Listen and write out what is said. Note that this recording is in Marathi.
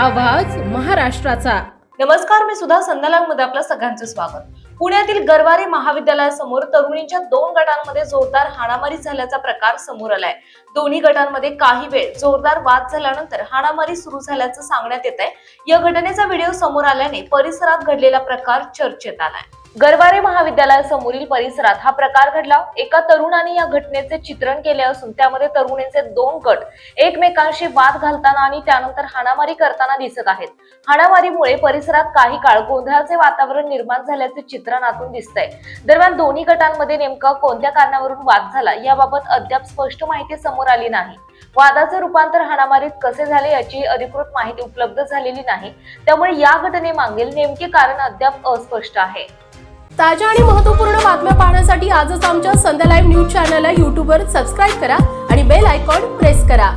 आवाज महाराष्ट्राचा। नमस्कार, मी सुद्धा संध्यालांमध्ये आपलं सगळ्यांचं स्वागत। पुण्यातील गरवारे महाविद्यालयासमोर तरुणींच्या 2 गटांमध्ये जोरदार हाणामारी झाल्याचा प्रकार समोर आलाय। दोन्ही गटांमध्ये काही वेळ जोरदार वाद झाल्यानंतर हाणामारी सुरू झाल्याचं सांगण्यात येत आहे। या घटनेचा व्हिडिओ समोर आल्याने परिसरात घडलेला प्रकार चर्चेत आलाय। गरवारे महाविद्यालयासमोरील परिसरात हा प्रकार घडला। एका तरुणाने या घटनेचे चित्रण केले असून त्यामध्ये तरुणींचे 2 गट एकमेकांशी वाद घालताना आणि त्यानंतर हाणामारी करताना दिसत आहेत। हाणामारीमुळे परिसरात काही काळ गोंधळाचे वातावरण निर्माण झाल्याचे चित्रणातून दिसतंय। दरम्यान दोन्ही गटांमध्ये नेमका कोणत्या कारणावरून वाद झाला याबाबत अद्याप स्पष्ट माहिती समोर आली नाही। वादाचे रूपांतर हाणामारीत कसे झाले याची अधिकृत माहिती उपलब्ध झालेली नाही, त्यामुळे या घटनेमागील नेमके कारण अद्याप अस्पष्ट आहे। ताज्या आणि महत्त्वपूर्ण बातम्या पाहण्यासाठी आजच आमच्या संध्या लाईव्ह न्यूज चॅनलला YouTube वर सबस्क्राईब करा आणि बेल आयकॉन प्रेस करा।